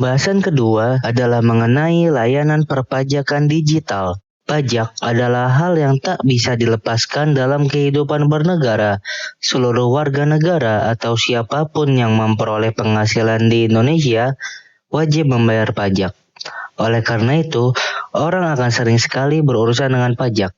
Bahasan kedua adalah mengenai layanan perpajakan digital. Pajak adalah hal yang tak bisa dilepaskan dalam kehidupan bernegara. Seluruh warga negara atau siapapun yang memperoleh penghasilan di Indonesia wajib membayar pajak. Oleh karena itu, orang akan sering sekali berurusan dengan pajak.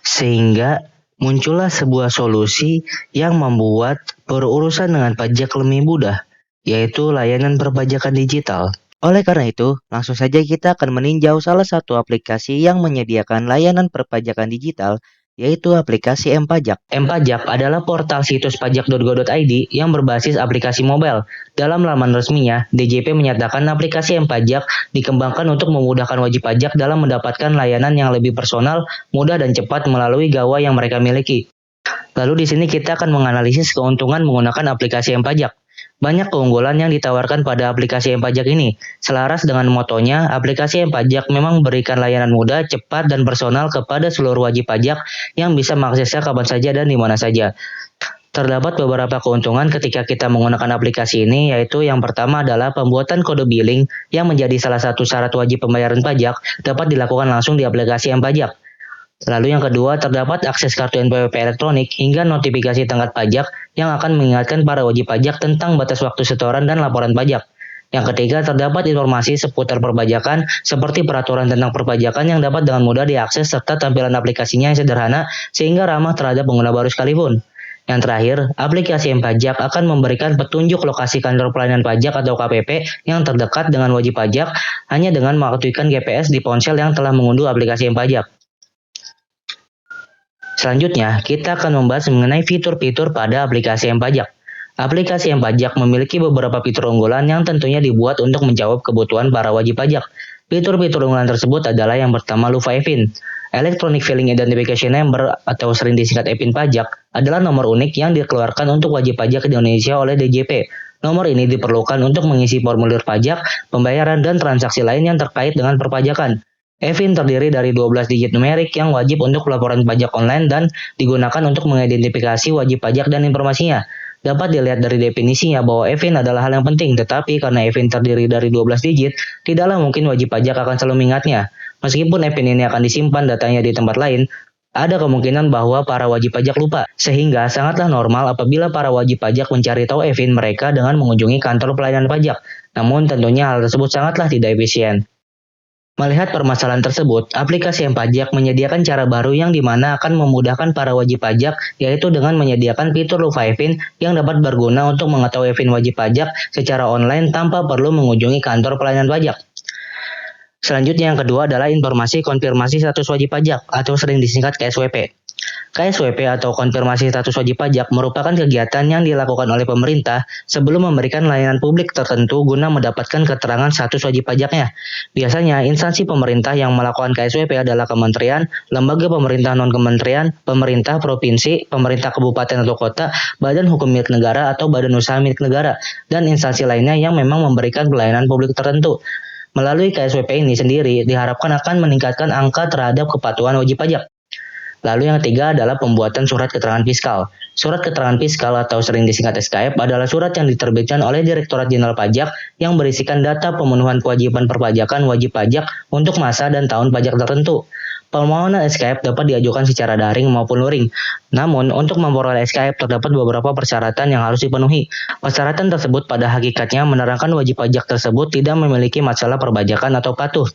Sehingga muncullah sebuah solusi yang membuat berurusan dengan pajak lebih mudah, yaitu layanan perpajakan digital. Oleh karena itu, langsung saja kita akan meninjau salah satu aplikasi yang menyediakan layanan perpajakan digital, yaitu aplikasi M-Pajak. M-Pajak adalah portal situs pajak.go.id yang berbasis aplikasi mobile. Dalam laman resminya, DJP menyatakan aplikasi M-Pajak dikembangkan untuk memudahkan wajib pajak dalam mendapatkan layanan yang lebih personal, mudah dan cepat melalui gawai yang mereka miliki. Lalu di sini kita akan menganalisis keuntungan menggunakan aplikasi M-Pajak. Banyak keunggulan yang ditawarkan pada aplikasi M-Pajak ini. Selaras dengan motonya, aplikasi M-Pajak memang memberikan layanan mudah, cepat, dan personal kepada seluruh wajib pajak yang bisa mengaksesnya kapan saja dan di mana saja. Terdapat beberapa keuntungan ketika kita menggunakan aplikasi ini, yaitu yang pertama adalah pembuatan kode billing yang menjadi salah satu syarat wajib pembayaran pajak dapat dilakukan langsung di aplikasi M-Pajak. Lalu yang kedua, terdapat akses kartu NPWP elektronik hingga notifikasi tenggat pajak yang akan mengingatkan para wajib pajak tentang batas waktu setoran dan laporan pajak. Yang ketiga, terdapat informasi seputar perpajakan seperti peraturan tentang perpajakan yang dapat dengan mudah diakses serta tampilan aplikasinya yang sederhana sehingga ramah terhadap pengguna baru sekalipun. Yang terakhir, aplikasi M-Pajak akan memberikan petunjuk lokasi kantor pelayanan pajak atau KPP yang terdekat dengan wajib pajak hanya dengan mengaktifkan GPS di ponsel yang telah mengunduh aplikasi M-Pajak. Selanjutnya, kita akan membahas mengenai fitur-fitur pada aplikasi M-Pajak. Aplikasi M-Pajak memiliki beberapa fitur unggulan yang tentunya dibuat untuk menjawab kebutuhan para wajib pajak. Fitur-fitur unggulan tersebut adalah yang pertama Lufa EVIN. Electronic Filing Identification Number atau sering disingkat EVIN pajak adalah nomor unik yang dikeluarkan untuk wajib pajak di Indonesia oleh DJP. Nomor ini diperlukan untuk mengisi formulir pajak, pembayaran, dan transaksi lain yang terkait dengan perpajakan. EVIN terdiri dari 12 digit numerik yang wajib untuk laporan pajak online dan digunakan untuk mengidentifikasi wajib pajak dan informasinya. Dapat dilihat dari definisinya bahwa EVIN adalah hal yang penting, tetapi karena EVIN terdiri dari 12 digit, tidaklah mungkin wajib pajak akan selalu mengingatnya. Meskipun EVIN ini akan disimpan datanya di tempat lain, ada kemungkinan bahwa para wajib pajak lupa, sehingga sangatlah normal apabila para wajib pajak mencari tahu EVIN mereka dengan mengunjungi kantor pelayanan pajak. Namun tentunya hal tersebut sangatlah tidak efisien. Melihat permasalahan tersebut, aplikasi M-Pajak menyediakan cara baru yang dimana akan memudahkan para wajib pajak, yaitu dengan menyediakan fitur Lufa EVIN yang dapat berguna untuk mengetahui EVIN wajib pajak secara online tanpa perlu mengunjungi kantor pelayanan pajak. Selanjutnya yang kedua adalah informasi konfirmasi status wajib pajak atau sering disingkat KSWP. KSWP atau konfirmasi status wajib pajak merupakan kegiatan yang dilakukan oleh pemerintah sebelum memberikan layanan publik tertentu guna mendapatkan keterangan status wajib pajaknya. Biasanya, instansi pemerintah yang melakukan KSWP adalah kementerian, lembaga pemerintah non-kementerian, pemerintah provinsi, pemerintah kabupaten atau kota, badan hukum milik negara atau badan usaha milik negara, dan instansi lainnya yang memang memberikan pelayanan publik tertentu. Melalui KSWP ini sendiri diharapkan akan meningkatkan angka terhadap kepatuhan wajib pajak. Lalu yang ketiga adalah pembuatan surat keterangan fiskal. Surat keterangan fiskal atau sering disingkat SKF adalah surat yang diterbitkan oleh Direktorat Jenderal Pajak yang berisikan data pemenuhan kewajiban perpajakan wajib pajak untuk masa dan tahun pajak tertentu. Permohonan SKF dapat diajukan secara daring maupun luring. Namun, untuk memperoleh SKF terdapat beberapa persyaratan yang harus dipenuhi. Persyaratan tersebut pada hakikatnya menerangkan wajib pajak tersebut tidak memiliki masalah perpajakan atau patuh.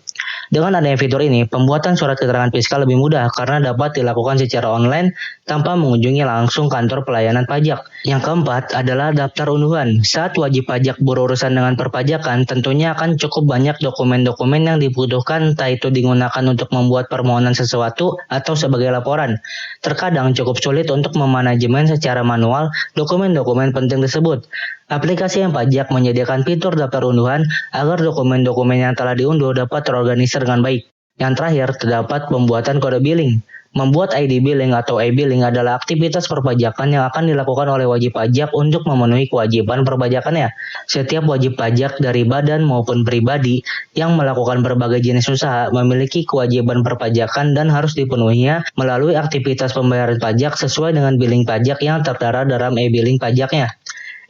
Dengan adanya fitur ini, pembuatan surat keterangan fiskal lebih mudah karena dapat dilakukan secara online tanpa mengunjungi langsung kantor pelayanan pajak. Yang keempat adalah daftar unduhan. Saat wajib pajak berurusan dengan perpajakan, tentunya akan cukup banyak dokumen-dokumen yang dibutuhkan, entah itu digunakan untuk membuat permohonan sesuatu atau sebagai laporan. Terkadang cukup sulit untuk memanajemen secara manual dokumen-dokumen penting tersebut. Aplikasi M-Pajak menyediakan fitur daftar unduhan agar dokumen-dokumen yang telah diunduh dapat terorganisir dengan baik. Yang terakhir, terdapat pembuatan kode billing. Membuat ID billing atau e-billing adalah aktivitas perpajakan yang akan dilakukan oleh wajib pajak untuk memenuhi kewajiban perpajakannya. Setiap wajib pajak dari badan maupun pribadi yang melakukan berbagai jenis usaha memiliki kewajiban perpajakan dan harus dipenuhinya melalui aktivitas pembayaran pajak sesuai dengan billing pajak yang tertera dalam e-billing pajaknya.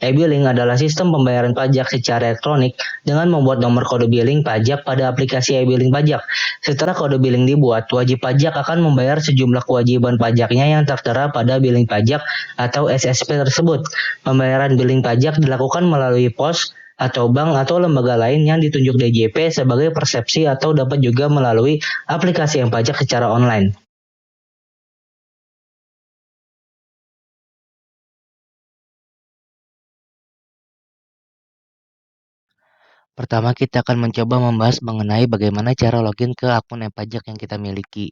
E-billing adalah sistem pembayaran pajak secara elektronik dengan membuat nomor kode billing pajak pada aplikasi e-billing pajak. Setelah kode billing dibuat, wajib pajak akan membayar sejumlah kewajiban pajaknya yang tertera pada billing pajak atau SSP tersebut. Pembayaran billing pajak dilakukan melalui pos atau bank atau lembaga lain yang ditunjuk DJP sebagai persepsi atau dapat juga melalui aplikasi yang pajak secara online. Pertama, kita akan mencoba membahas mengenai bagaimana cara login ke akun pajak yang kita miliki.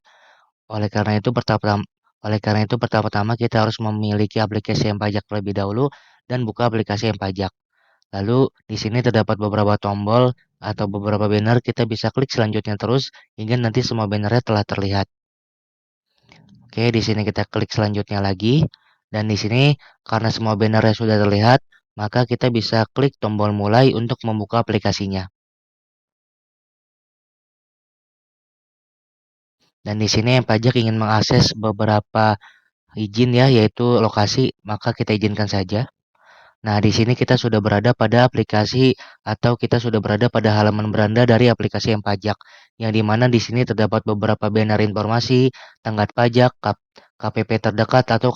Oleh karena itu, pertama-tama kita harus memiliki aplikasi pajak terlebih dahulu dan buka aplikasi pajak. Lalu di sini terdapat beberapa tombol atau beberapa banner, kita bisa klik selanjutnya terus hingga nanti semua bannernya telah terlihat. Oke, di sini kita klik selanjutnya lagi dan di sini karena semua bannernya sudah terlihat, maka kita bisa klik tombol mulai untuk membuka aplikasinya. Dan di sini pajak ingin mengakses beberapa izin ya, yaitu lokasi, maka kita izinkan saja. Nah, di sini kita sudah berada pada aplikasi atau kita sudah berada pada halaman beranda dari aplikasi pajak, yang dimana di sini terdapat beberapa banner informasi, tenggat pajak, KPP terdekat atau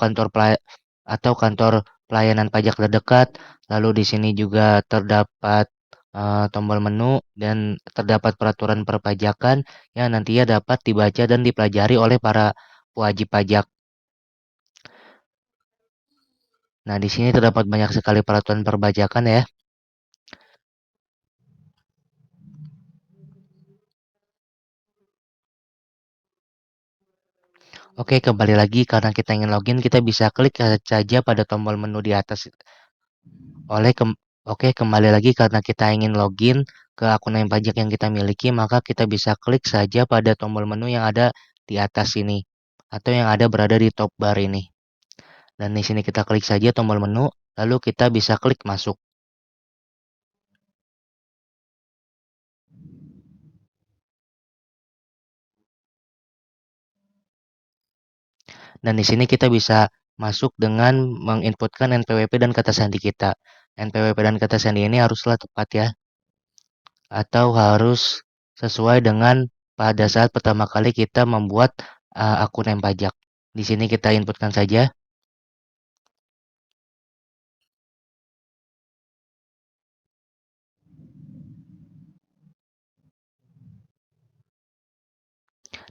kantor pelayanan pajak terdekat. Lalu di sini juga terdapat tombol menu dan terdapat peraturan perpajakan yang nantinya dapat dibaca dan dipelajari oleh para wajib pajak. Nah, di sini terdapat banyak sekali peraturan perpajakan ya. Oke, kembali lagi karena kita ingin login, kita bisa klik saja pada tombol menu di atas. Oke, kembali lagi karena kita ingin login ke akun pajak yang kita miliki, maka kita bisa klik saja pada tombol menu yang ada di atas ini atau yang ada berada di top bar ini. Dan di sini kita klik saja tombol menu, lalu kita bisa klik masuk. Dan di sini kita bisa masuk dengan menginputkan NPWP dan kata sandi kita. NPWP dan kata sandi ini haruslah tepat ya, atau harus sesuai dengan pada saat pertama kali kita membuat akun pajak. Di sini kita inputkan saja.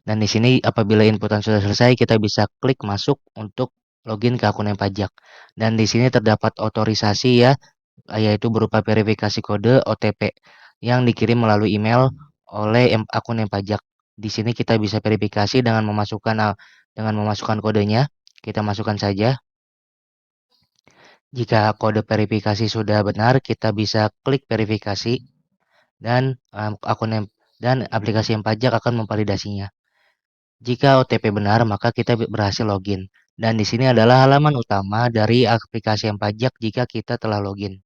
Dan di sini apabila inputan sudah selesai, kita bisa klik masuk untuk login ke akun pajak. Dan di sini terdapat otorisasi ya, yaitu berupa verifikasi kode OTP yang dikirim melalui email oleh akun pajak. Di sini kita bisa verifikasi dengan memasukkan kodenya. Kita masukkan saja. Jika kode verifikasi sudah benar, kita bisa klik verifikasi dan aplikasi pajak akan memvalidasinya. Jika OTP benar, maka kita berhasil login. Dan di sini adalah halaman utama dari aplikasi pajak jika kita telah login.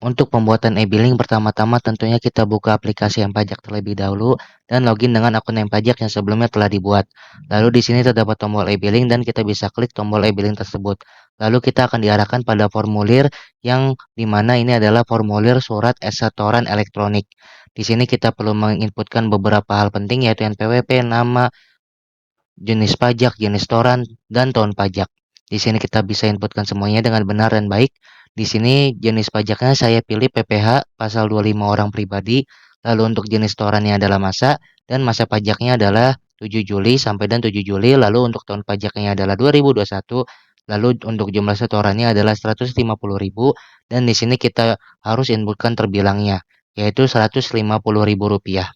Untuk pembuatan e-billing, pertama-tama tentunya kita buka aplikasi pajak terlebih dahulu dan login dengan akun pajak yang sebelumnya telah dibuat. Lalu di sini terdapat tombol e-billing dan kita bisa klik tombol e-billing tersebut. Lalu kita akan diarahkan pada formulir yang dimana ini adalah formulir surat setoran elektronik. Di sini kita perlu menginputkan beberapa hal penting yaitu NPWP, nama, jenis pajak, jenis setoran, dan tahun pajak. Di sini kita bisa inputkan semuanya dengan benar dan baik. Di sini jenis pajaknya saya pilih PPH pasal 25 orang pribadi. Lalu untuk jenis setorannya adalah masa dan masa pajaknya adalah 7 Juli sampai dan 7 Juli. Lalu untuk tahun pajaknya adalah 2021. Lalu untuk jumlah setorannya adalah 150.000 dan di sini kita harus inputkan terbilangnya yaitu Rp150.000.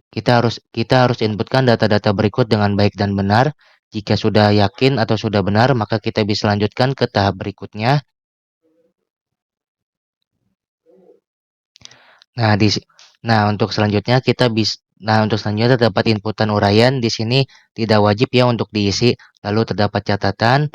Kita harus inputkan data-data berikut dengan baik dan benar. Jika sudah yakin atau sudah benar, maka kita bisa lanjutkan ke tahap berikutnya. Nah, untuk selanjutnya terdapat inputan uraian. Di sini tidak wajib ya untuk diisi. Lalu terdapat catatan.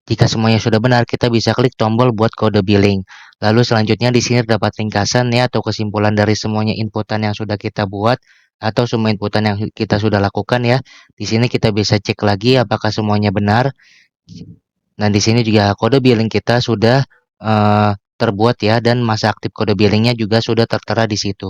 Jika semuanya sudah benar, kita bisa klik tombol buat kode billing. Lalu selanjutnya di sini terdapat ringkasan ya atau kesimpulan dari semuanya inputan yang sudah kita buat. atau semua inputan yang kita sudah lakukan ya. Di sini kita bisa cek lagi apakah semuanya benar. Dan di sini juga kode billing kita sudah terbuat ya, dan masa aktif kode billingnya juga sudah tertera di situ.